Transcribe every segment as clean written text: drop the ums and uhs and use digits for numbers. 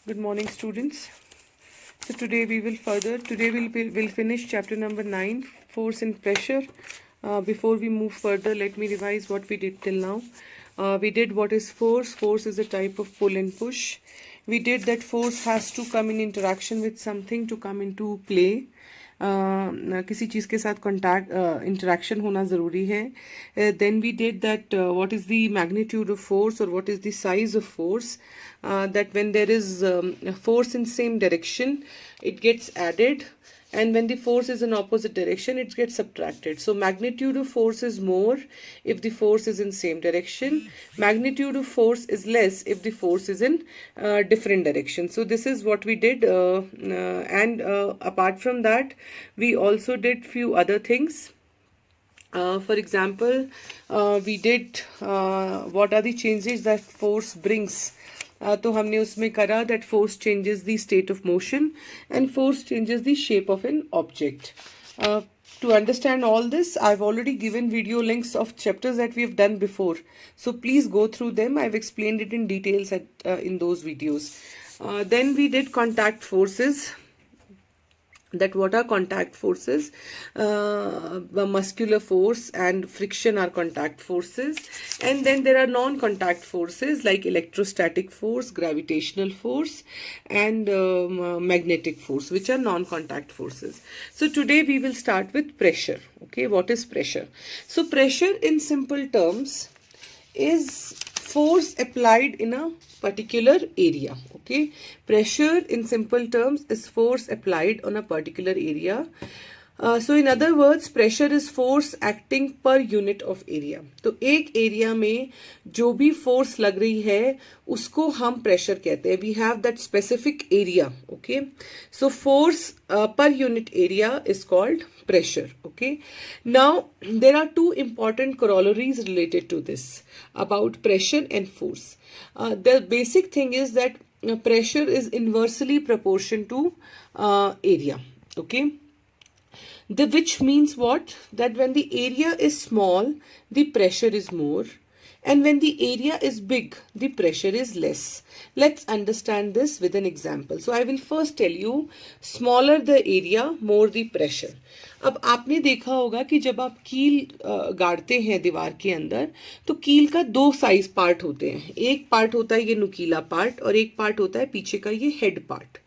Good morning, students. So today we'll finish chapter number 9, force and pressure. Before we move further, let me revise what we did till now. We did what is force. Force is a type of pull and push. We did that force has to come in interaction with something to come into play. किसी चीज़ के साथ contact interaction होना ज़रूरी है. Then we did that what is the magnitude of force और what is the size of force. That when there is force in same direction, it gets added, and when the force is in opposite direction, it gets subtracted. So magnitude of force is more if the force is in same direction. Magnitude of force is less if the force is in different direction. So this is what we did, and apart from that, we also did few other things. For example, we did what are the changes that force brings. तो हमने उसमें करा that force changes the state of motion and force changes the shape of an object. To understand all this, I've already given video links of chapters that we have done before. So please go through them. I've explained it in details in those videos. Then we did contact forces. That what are contact forces? Muscular force and friction are contact forces, and then there are non-contact forces like electrostatic force, gravitational force, and magnetic force, which are non-contact forces. So today we will start with pressure. Okay, what is pressure? So pressure in simple terms is force applied in a particular area. Okay, pressure in simple terms is force applied on a particular area. So in other words, pressure is force acting per unit of area. तो एक area में जो भी force लग रही है उसको हम प्रेशर कहते हैं. We have that specific area. Okay, so force per unit area is called pressure. Okay, now there are two important corollaries related to this about pressure and force. The basic thing is that pressure is inversely proportion to area. Okay, which means what? That when the area is small, the pressure is more, and when the area is big, the pressure is less. Let's understand this with an example. So I will first tell you, smaller the area, more the pressure. अब आपने देखा होगा कि जब आप कील गाड़ते हैं दीवार के अंदर, तो कील का दो साइज पार्ट होते हैं. एक पार्ट होता है ये नुकीला पार्ट और एक पार्ट होता है पीछे का ये हेड पार्ट.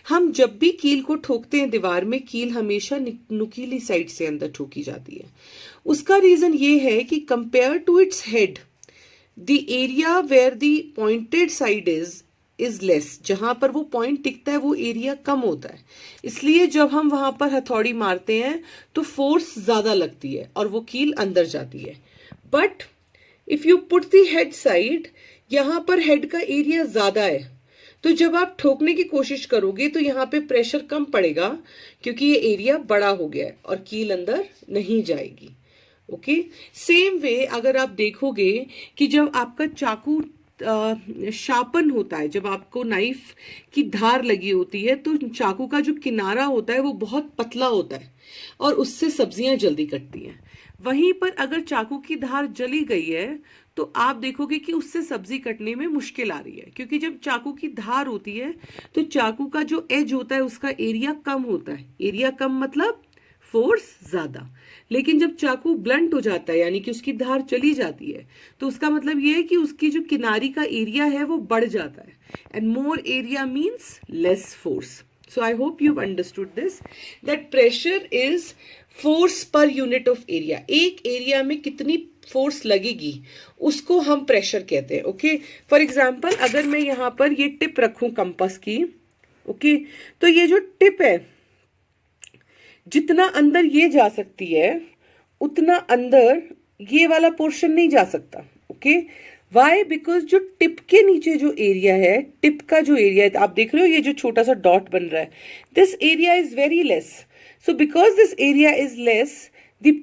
हम जब भी कील को ठोकते हैं दीवार में, कील हमेशा नुकीली साइड से अंदर ठोकी जाती है. उसका रीजन ये है कि compare to its head, the area where the pointed side is less. जहां पर वो पॉइंट टिकता है वो एरिया कम होता है. इसलिए जब हम वहां पर हथौड़ी मारते हैं तो फोर्स ज्यादा लगती है और वो कील अंदर जाती है. But if you put the head side, यहां पर हेड का एरिया ज्यादा है, तो जब आप ठोकने की कोशिश करोगे तो यहाँ पे प्रेशर कम पड़ेगा क्योंकि ये एरिया बड़ा हो गया है और कील अंदर नहीं जाएगी. ओके, सेम वे अगर आप देखोगे कि जब आपका चाकू शार्पन होता है, जब आपको नाइफ की धार लगी होती है, तो चाकू का जो किनारा होता है वो बहुत पतला होता है और उससे सब्जियां जल्दी कटती हैं. वहीं पर अगर चाकू की धार जली गई है तो आप देखोगे कि उससे सब्जी कटने में मुश्किल आ रही है, क्योंकि जब चाकू की धार होती है तो चाकू का जो एज होता है उसका एरिया कम होता है. एरिया कम मतलब फोर्स ज्यादा. लेकिन जब चाकू ब्लंट हो जाता है, यानी कि उसकी धार चली जाती है, तो उसका मतलब ये है कि उसकी जो किनारी का एरिया है वो बढ़ जाता है. And more area means less force. So I hope you've understood this, that pressure is force per unit of area. एक एरिया में कितनी फोर्स लगेगी उसको हम प्रेशर कहते हैं. ओके, फॉर एग्जाम्पल अगर मैं यहाँ पर ये टिप रखूं कंपास की, ओके, तो ये जो टिप है जितना अंदर ये जा सकती है उतना अंदर ये वाला पोर्शन नहीं जा सकता. Okay, why? बिकॉज जो टिप के नीचे जो एरिया है, टिप का जो एरिया है, आप देख रहे हो ये जो छोटा सा डॉट बन रहा है, this area is very less. So because this area is less, the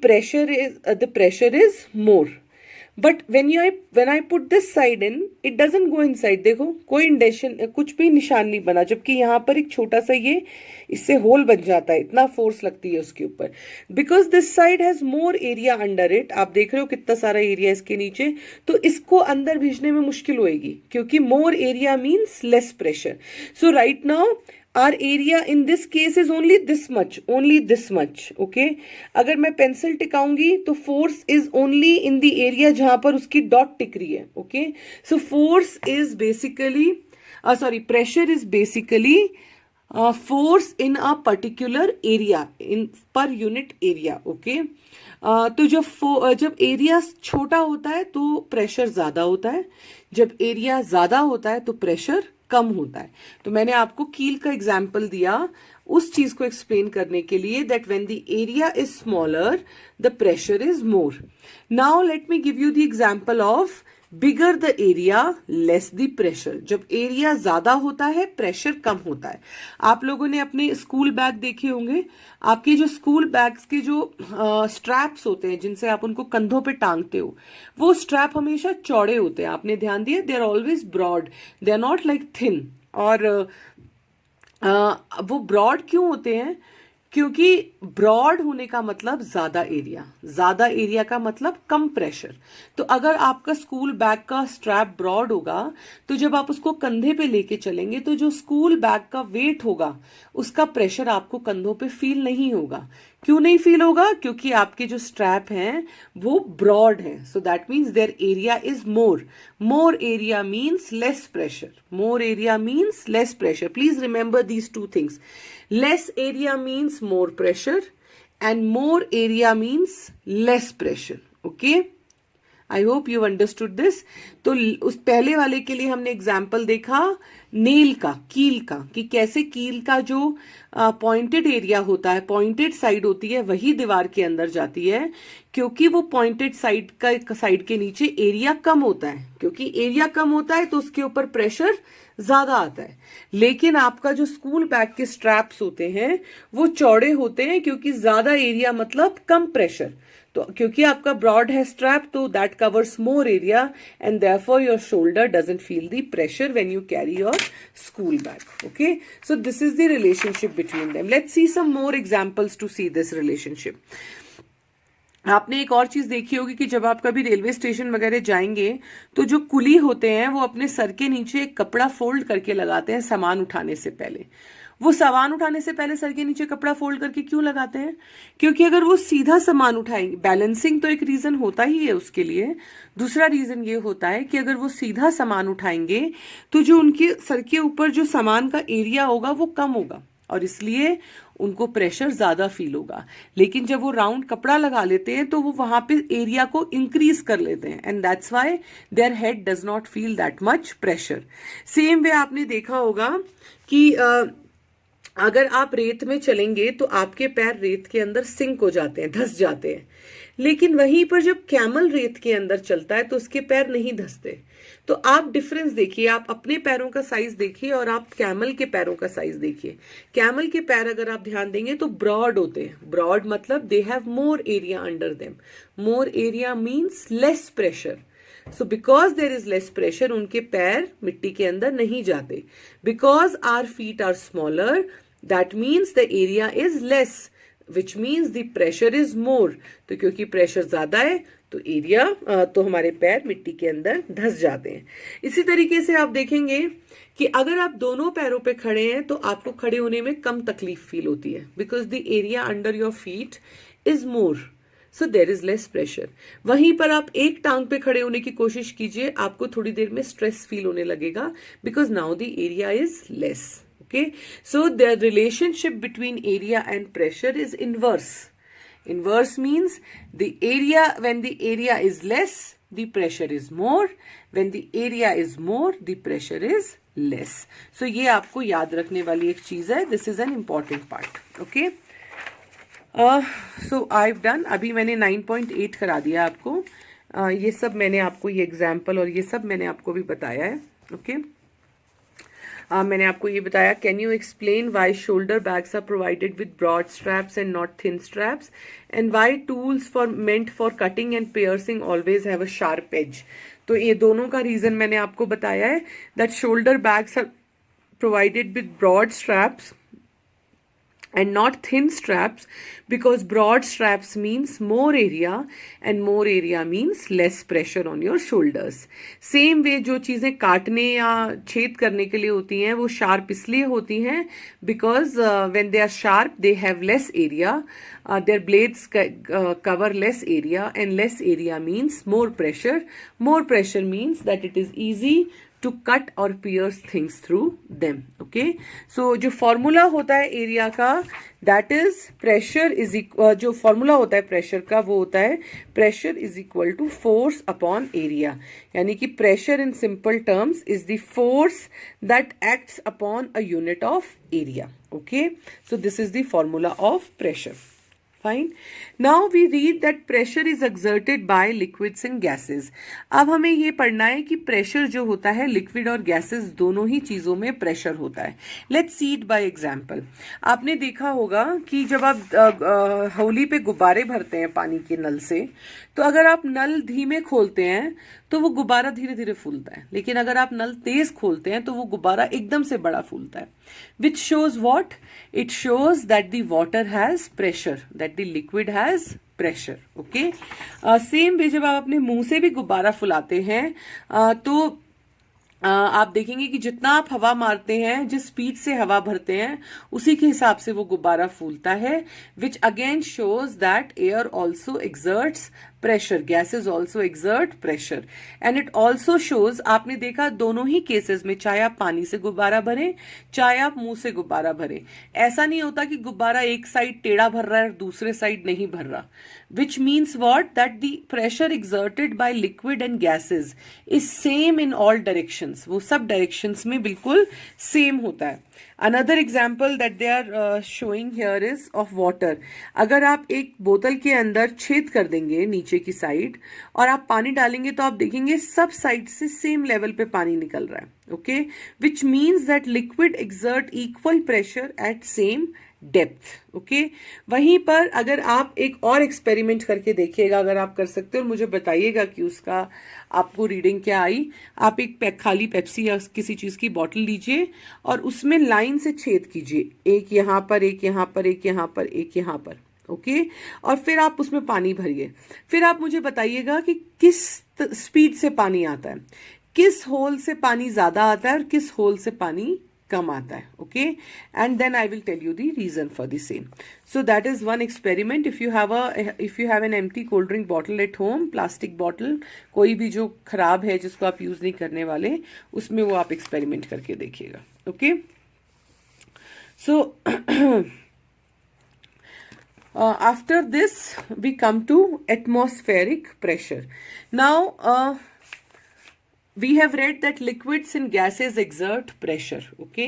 pressure is more. But when I put this side in, it doesn't go inside. देखो कोई इंडेशन, कुछ भी निशान नहीं बना, जबकि यहाँ पर एक छोटा सा ये इससे होल बन जाता है, इतना फोर्स लगती है उसके ऊपर, because this side has more area under it. आप देख रहे हो कितना सारा एरिया इसके नीचे, तो इसको अंदर भेजने में मुश्किल होएगी, क्योंकि more area means less pressure. So right now our area in this case is only this much, okay. अगर मैं पेंसिल टिकाऊंगी तो force is only in the area जहां पर उसकी डॉट टिक रही है, okay. So force is basically pressure is basically force in a particular area in per unit area, okay. तो जब एरिया छोटा होता है तो प्रेशर ज्यादा होता है, जब एरिया ज्यादा होता है तो प्रेशर कम होता है. तो मैंने आपको कील का एग्जाम्पल दिया उस चीज को एक्सप्लेन करने के लिए, that when the area is smaller the pressure is more. Now let me give you the example of bigger the area less the pressure. जब एरिया ज्यादा होता है प्रेशर कम होता है. आप लोगों ने अपने स्कूल बैग देखे होंगे, आपके जो स्कूल बैग्स के जो स्ट्रैप्स होते हैं जिनसे आप उनको कंधों पे टांगते हो, वो स्ट्रैप हमेशा चौड़े होते हैं. आपने ध्यान दिया, they are always broad, they are not like thin. और वो ब्रॉड क्यों होते हैं? क्योंकि ब्रॉड होने का मतलब ज्यादा एरिया का मतलब कम प्रेशर. तो अगर आपका स्कूल बैग का स्ट्रैप ब्रॉड होगा तो जब आप उसको कंधे पे लेके चलेंगे तो जो स्कूल बैग का वेट होगा उसका प्रेशर आपको कंधों पे फील नहीं होगा. क्यों नहीं फील होगा? क्योंकि आपके जो स्ट्रैप हैं वो ब्रॉड हैं. So that means their area is more area means less pressure. Please remember these two things. Less area means more pressure and more area means less pressure. Okay? I hope you understood this. तो उस पहले वाले के लिए हमने example देखा nail का, कील का, कि कैसे कील का जो पॉइंटेड एरिया होता है, पॉइंटेड साइड होती है, वही दीवार के अंदर जाती है, क्योंकि वो पॉइंटेड साइड के नीचे एरिया कम होता है. क्योंकि एरिया कम होता है तो उसके ऊपर प्रेशर ज्यादा आता है. लेकिन आपका जो स्कूल बैग के स्ट्रैप्स होते हैं वो चौड़े होते हैं, क्योंकि ज्यादा एरिया मतलब कम प्रेशर. तो क्योंकि आपका ब्रॉड है स्ट्रैप, तो that covers more area and therefore your shoulder doesn't feel the pressure when you carry your school bag. Okay, so this is the relationship between them. Let's see some more examples to see this relationship. आपने एक और चीज देखी होगी कि जब आप कभी रेलवे स्टेशन वगैरह जाएंगे तो जो कुली होते हैं वो अपने सर के नीचे एक कपड़ा फोल्ड करके लगाते हैं सामान उठाने से पहले. वो सामान उठाने से पहले सर के नीचे कपड़ा फोल्ड करके क्यों लगाते हैं? क्योंकि अगर वो सीधा सामान उठाएंगे, बैलेंसिंग तो एक रीजन होता ही है उसके लिए. दूसरा रीजन ये होता है कि अगर वो सीधा सामान उठाएंगे तो जो उनके सर के ऊपर जो सामान का एरिया होगा वो कम होगा और इसलिए उनको प्रेशर ज्यादा फील होगा. लेकिन जब वो राउंड कपड़ा लगा लेते हैं तो वो वहां पे एरिया को इंक्रीज कर लेते हैं and that's why their head does not feel that much pressure. Same way आपने देखा होगा कि अगर आप रेत में चलेंगे तो आपके पैर रेत के अंदर सिंक हो जाते हैं, धंस जाते हैं. लेकिन वहीं पर जब कैमल रेत के अंदर चलता है तो उसके पैर नहीं धंसते. तो आप डिफरेंस देखिए, आप अपने पैरों का साइज देखिए और आप कैमल के पैरों का साइज देखिए. कैमल के पैर अगर आप ध्यान देंगे तो ब्रॉड होते हैं. ब्रॉड मतलब they have more area under them. More area means less pressure. So because there is less pressure, उनके पैर मिट्टी के अंदर नहीं जाते. Because our feet are smaller, that means the area is less, which means the pressure is more. तो क्योंकि pressure ज्यादा है तो एरिया तो हमारे पैर मिट्टी के अंदर धंस जाते हैं. इसी तरीके से आप देखेंगे कि अगर आप दोनों पैरों पे खड़े हैं तो आपको खड़े होने में कम तकलीफ फील होती है. Because the area under your feet is more. So there is less pressure. वहीं पर आप एक टांग पे खड़े होने की कोशिश कीजिए, आपको थोड़ी देर में स्ट्रेस फील होने लगेगा because now the area is less. Okay, so the relationship between area and pressure is inverse. Inverse means the area, when the area is less, the pressure is more. When the area is more, the pressure is less. So ये आपको याद रखने वाली एक चीज है. This is an important part. Okay. So I done. अभी मैंने 9.8 करा दिया आपको. ये सब मैंने आपको, ये एग्जाम्पल और ये सब मैंने आपको भी बताया है. ओके, मैंने आपको ये बताया, can you explain why shoulder bags are provided with broad straps and not thin straps, and why tools for meant for cutting and piercing always have a sharp edge. तो ये दोनों का रीजन मैंने आपको बताया है, that shoulder bags are provided with broad straps and not thin straps, because broad straps means more area and more area means less pressure on your shoulders. Same way जो चीज़ें काटने या छेद करने के लिए होती हैं वो sharp इसलिए होती हैं because when they are sharp they have less area, their blades cover less area, and less area means more pressure. More pressure means that it is easy to cut or pierce things through them. Okay, so जो formula होता है area का, that is pressure is जो formula होता है pressure का वो होता है pressure is equal to force upon area, यानी कि pressure in simple terms is the force that acts upon a unit of area. Okay, so this is the formula of pressure. Fine. Now we read that pressure is exerted by liquids and gases. अब हमें ये पढ़ना है कि pressure जो होता है liquid और गैसेस दोनों ही चीजों में प्रेशर होता है. Let's see it by example. आपने देखा होगा कि जब आप होली पे गुब्बारे भरते हैं पानी के नल से, तो अगर आप नल धीमे खोलते हैं तो वो गुब्बारा धीरे धीरे फूलता है, लेकिन अगर आप नल तेज खोलते हैं तो वो गुब्बारा एकदम से बड़ा फूलता है. Which shows what? It shows that the water has pressure, that the liquid has pressure. Okay. Same way जब आप अपने मुंह से भी गुब्बारा फुलाते हैं तो आप देखेंगे कि जितना आप हवा मारते हैं, जिस स्पीड से हवा भरते हैं, उसी के हिसाब से वो गुब्बारा फूलता है. Which again shows that air also exerts pressure, gases also exert pressure, and it also shows, आपने देखा दोनों ही केसेस में, चाहे आप पानी से गुब्बारा भरें चाहे आप मुंह से गुब्बारा भरें, ऐसा नहीं होता कि गुब्बारा एक साइड टेढ़ा भर रहा है और दूसरे साइड नहीं भर रहा. Which means what? That the pressure exerted by liquid and gases is same in all directions, वो सब डायरेक्शंस में बिल्कुल सेम होता है. Another example that they are showing here is of water. अगर आप एक बोतल के अंदर छेद कर देंगे नीचे की साइड और आप पानी डालेंगे तो आप देखेंगे सब साइड से सेम लेवल पे पानी निकल रहा है. Okay, which means that liquid exert equal pressure at same depth. Okay, वहीं पर अगर आप एक और एक्सपेरिमेंट करके देखिएगा, अगर आप कर सकते हो, और मुझे बताइएगा कि उसका आपको रीडिंग क्या आई. आप एक खाली पेप्सी या किसी चीज की बॉटल लीजिए और उसमें लाइन से छेद कीजिए, एक यहाँ पर, एक यहाँ पर, एक यहाँ पर, एक यहाँ पर. ओके, और फिर आप उसमें पानी भरिए. फिर आप मुझे बताइएगा कि किस स्पीड से पानी आता है, किस होल से पानी ज्यादा आता है और किस होल से पानी कम आता है. Okay, and then I will tell you the reason for the same. So that is one experiment. If you have an empty cold drink bottle at home, plastic bottle कोई भी जो खराब है जिसको आप यूज नहीं करने वाले, उसमें वो आप एक्सपेरिमेंट करके देखिएगा. Okay, so after this we come to atmospheric pressure. Now we have read that liquids and gases exert pressure. Okay,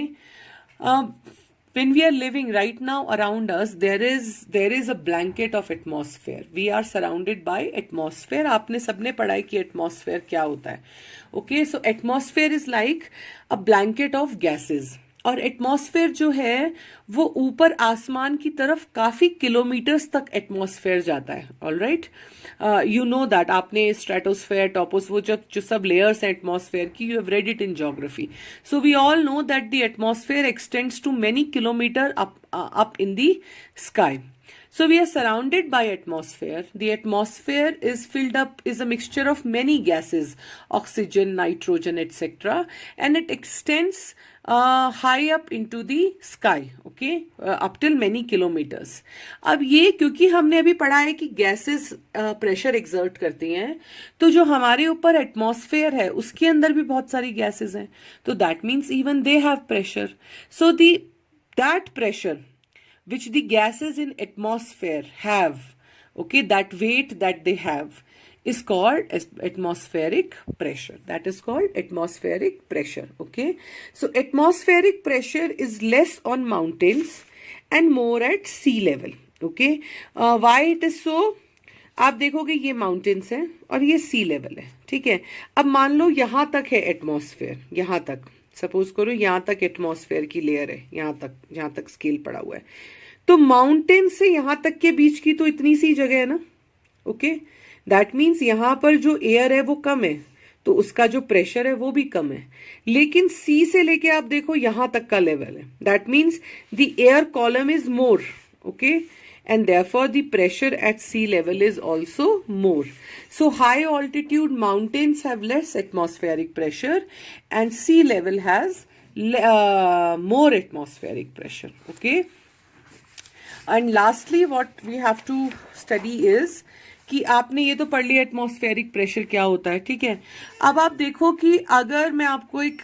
when we are living right now around us, there is a blanket of atmosphere. We are surrounded by atmosphere. आपने सबने पढ़ा है कि atmosphere क्या होता है. Okay, so atmosphere is like a blanket of gases. और atmosphere जो है वो ऊपर आसमान की तरफ काफी किलोमीटर्स तक एटमॉस्फेयर जाता है. ऑलराइट, यू नो दैट, आपने स्ट्रेटोस्फेयर, टॉपोस, वो जो सब लेयर्स हैं एटमॉस्फेयर की, you have read it in geography. So we all know that the atmosphere extends to many kilometre up in the sky. So we are surrounded by atmosphere. The atmosphere is filled up, is a mixture of many gases, oxygen, nitrogen, etc. And it extends high up into the sky, okay, up till many kilometers. अब ये क्योंकि हमने अभी पढ़ा है कि gases pressure exert करती हैं, तो जो हमारे ऊपर एटमॉस्फेयर है उसके अंदर भी बहुत सारी गैसेस हैं, तो that means even they have pressure. So that pressure which the gases in atmosphere have, okay, that weight that they have is called atmospheric pressure. That is called atmospheric pressure. Okay, so atmospheric pressure is less on mountains and more at sea level. Okay, why it is so? आप देखोगे ये mountains है और ये सी level है. ठीक है, अब मान लो यहां तक है एटमॉस्फेयर, यहां तक. सपोज करो यहाँ तक एटमॉस्फेयर की लेयर है, यहाँ तक जहां तक स्केल पड़ा हुआ है, तो माउंटेन से यहाँ तक के बीच की तो इतनी सी जगह है ना, ओके। दैट मीन्स यहाँ पर जो एयर है वो कम है, तो उसका जो प्रेशर है वो भी कम है। लेकिन सी से लेके आप देखो यहाँ तक का लेवल है, that means the air column is more, okay, and therefore the pressure at sea level is also more. So high altitude mountains have less atmospheric pressure and sea level has more atmospheric pressure, okay. And lastly what we have to study is कि आपने ये तो पढ़ लिया atmospheric pressure क्या होता है, ठीक है। अब आप देखो कि अगर मैं आपको एक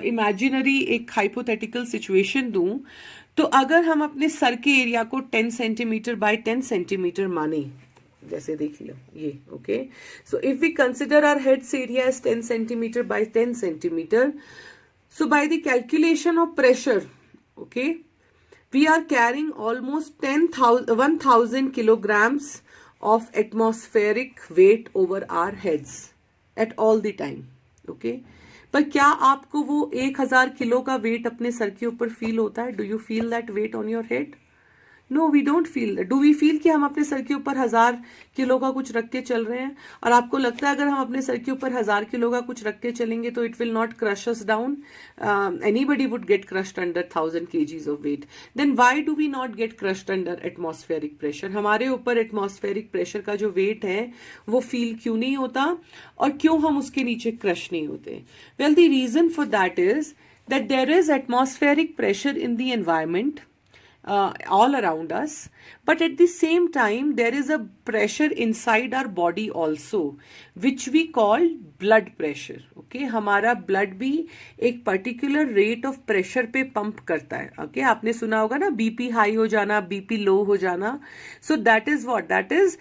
इमेजिनरी एक हाइपोथेटिकल सिचुएशन दूं, तो अगर हम अपने सर के एरिया को 10 सेंटीमीटर बाय 10 सेंटीमीटर माने, जैसे देख लो ये, okay. So if we consider our heads area as 10 centimetre by 10 centimetre, so by the calculation of pressure, okay, we are carrying almost 1000 kilograms of atmospheric weight over our heads at all the time, okay. पर क्या आपको वो 1000 kilo का wait अपने sir के ऊपर feel होता है? Do you feel that weight on your head? No, we don't feel that. Do we feel कि हम अपने सर के ऊपर 1000 किलो का कुछ रख के चल रहे हैं? और आपको लगता है अगर हम अपने सर के ऊपर 1000 किलो का कुछ रख के चलेंगे तो it will not crush us down? Anybody would get crushed under 1000 kgs of weight. Then why do we not get crushed under atmospheric pressure? हमारे ऊपर एटमॉस्फेरिक प्रेशर का जो वेट है वो फील क्यों नहीं होता, और क्यों हम उसके नीचे क्रश नहीं होते? Well, the reason for that is that there is atmospheric pressure in the environment all around us, but at the same time there is a pressure inside our body also which we call blood pressure, okay. हमारा blood भी एक particular rate of pressure पे pump करता है, okay. आपने सुना होगा ना BP high हो जाना, BP low हो जाना, so that is what, that is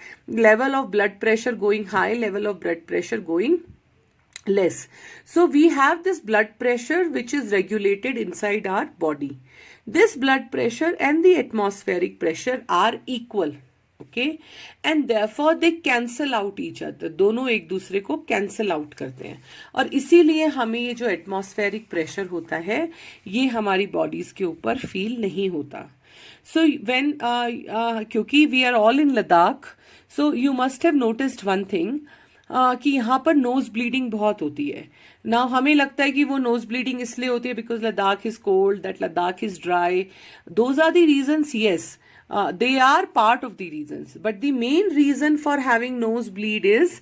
level of blood pressure going high, level of blood pressure going less. So we have this blood pressure which is regulated inside our body. This blood pressure and the atmospheric pressure are equal, okay, and therefore they cancel out each other. दोनों एक दूसरे को cancel out करते हैं, और इसीलिए हमें ये जो atmospheric pressure होता है ये हमारी bodies के ऊपर feel नहीं होता. So when क्योंकि we are all in Ladakh, so you must have noticed one thing, कि यहाँ पर नोज ब्लीडिंग बहुत होती है ना। हमें लगता है कि वो नोज ब्लीडिंग इसलिए होती है because Ladakh is cold, that Ladakh is dry. Those are the reasons, yes, they are part of the reasons, but the main reason for having nosebleed is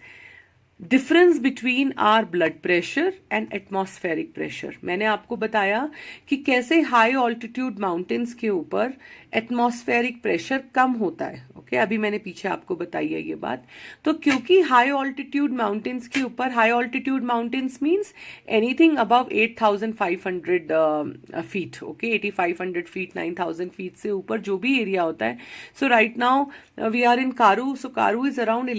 difference between our blood pressure and atmospheric pressure. मैंने आपको बताया कि कैसे high altitude mountains के ऊपर atmospheric pressure कम होता है. Okay, अभी मैंने पीछे आपको बताई है ये बात. तो क्योंकि हाई ऑल्टीट्यूड माउंटेन्स के ऊपर, high altitude mountains means anything above 8,500 feet, okay, 8,500 feet, 9,000 feet से ऊपर जो भी एरिया होता है. So right now we are in Karu. So Karu is around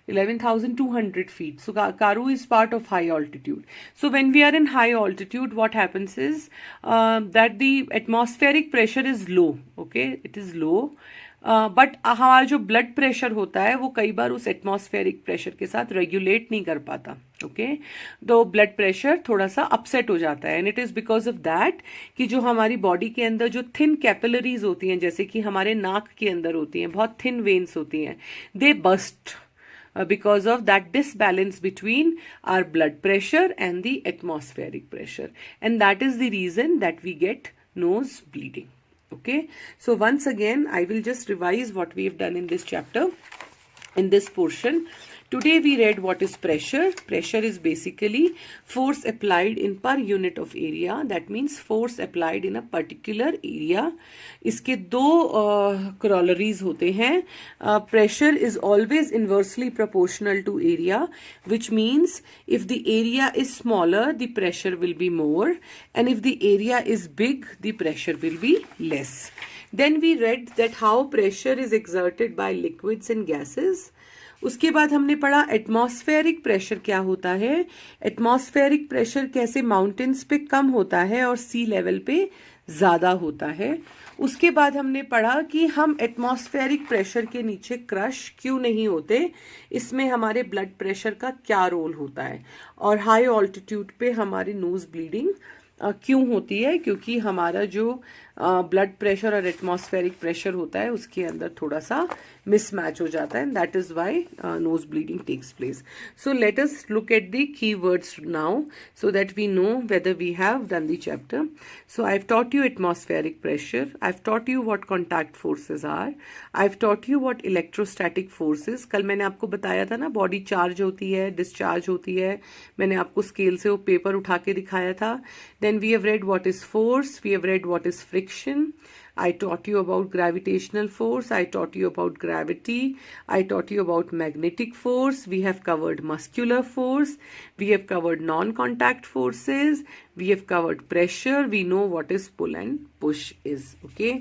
11,200 feet. So Karu is part of high altitude. So when we are in high altitude, what happens is that the atmospheric pressure is low. Okay, it is low. But हमारा जो blood pressure होता है वो कई बार उस atmospheric pressure के साथ regulate नहीं कर पाता. ओके, तो ब्लड प्रेशर थोड़ा सा अपसेट हो जाता है. And it is because of that कि जो हमारी बॉडी के अंदर जो थिन कैपिलरीज होती हैं, जैसे कि हमारे नाक के अंदर होती हैं, बहुत थिन वेन्स होती हैं, दे bast because of that disbalance between our blood pressure and the atmospheric pressure, and that is the reason that we get nose bleeding. Okay, so once again I will just revise what we have done in this chapter, in this portion. Today we read what is pressure. Pressure is basically force applied in per unit of area. That means force applied in a particular area. इसके दो corollaries होते हैं. Pressure is always inversely proportional to area, which means if the area is smaller, the pressure will be more, and if the area is big, the pressure will be less. Then we read that how pressure is exerted by liquids and gases. उसके बाद हमने पढ़ा atmospheric pressure क्या होता है, atmospheric pressure कैसे mountains पे कम होता है और सी लेवल पे ज्यादा होता है। उसके बाद हमने पढ़ा कि हम एटमॉस्फेरिक प्रेशर के नीचे क्रश क्यों नहीं होते, इसमें हमारे ब्लड प्रेशर का क्या रोल होता है, और हाई ऑल्टीट्यूड पे हमारी नोज ब्लीडिंग क्यों होती है, क्योंकि हमारा जो ब्लड प्रेशर और एटमॉस्फेरिक प्रेशर होता है उसके अंदर थोड़ा सा मिसमैच हो जाता है, that is why nose bleeding takes place. So let us look at the key words now so that we know whether we have done the chapter. So I've taught you atmospheric pressure, I've taught you what contact forces are, I've taught you what electrostatic forces, कल मैंने आपको बताया था ना body charge होती है, discharge होती है, मैंने आपको स्केल से वो पेपर उठा के दिखाया था। Then we have read what is force, we have read what is friction, I taught you about gravitational force, I taught you about gravity, I taught you about magnetic force, we have covered muscular force, we have covered non-contact forces, we have covered pressure, we know what is pull and push is, okay?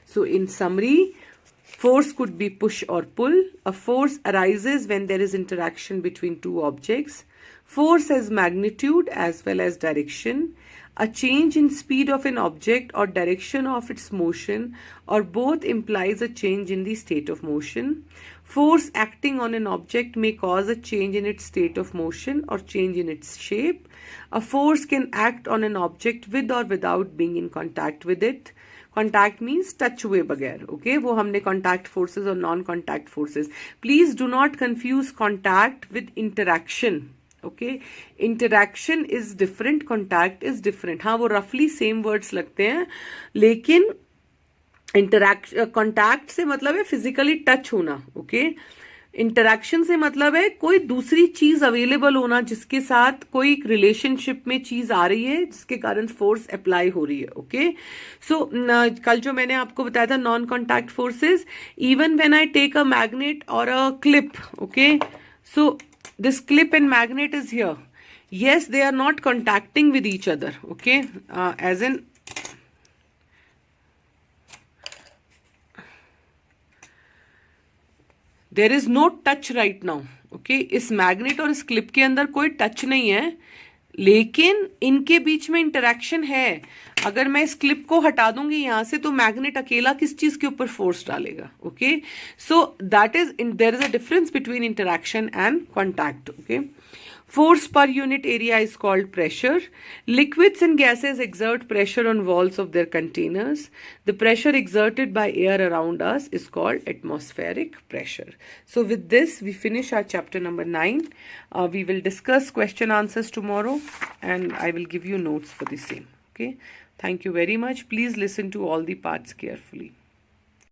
So in summary, force could be push or pull. A force arises when there is interaction between two objects. Force has magnitude as well as direction. A change in speed of an object or direction of its motion or both implies a change in the state of motion. Force acting on an object may cause a change in its state of motion or change in its shape. A force can act on an object with or without being in contact with it. Contact means touch हुए बगैर, okay? वो हमने contact forces और non-contact forces. Please do not confuse contact with interaction. Okay, interaction is different, contact is different. हाँ, वो रफली same words लगते हैं, लेकिन इंटरैक्शन कॉन्टैक्ट से मतलब है फिजिकली टच होना, ओके? इंटरैक्शन से मतलब है कोई दूसरी चीज अवेलेबल होना जिसके साथ कोई रिलेशनशिप में चीज आ रही है जिसके कारण फोर्स अप्लाई हो रही है, ओके? सो कल जो मैंने आपको बताया था non contact forces, even when I take a magnet और a clip, okay, so this clip and magnet is here. Yes, they are not contacting with each other, okay? As in there is no touch right now, okay? इस magnet और इस clip के अंदर कोई touch नहीं है, लेकिन इनके बीच में इंटरेक्शन है। अगर मैं इस क्लिप को हटा दूंगी यहां से तो मैग्नेट अकेला किस चीज के ऊपर फोर्स डालेगा, okay? So that is there is a difference between interaction and contact, okay? Force per unit area is called pressure. Liquids and gases exert pressure on walls of their containers. The pressure exerted by air around us is called atmospheric pressure. So with this, we finish our chapter number 9. We will discuss question answers tomorrow and I will give you notes for the same. Okay. Thank you very much. Please listen to all the parts carefully.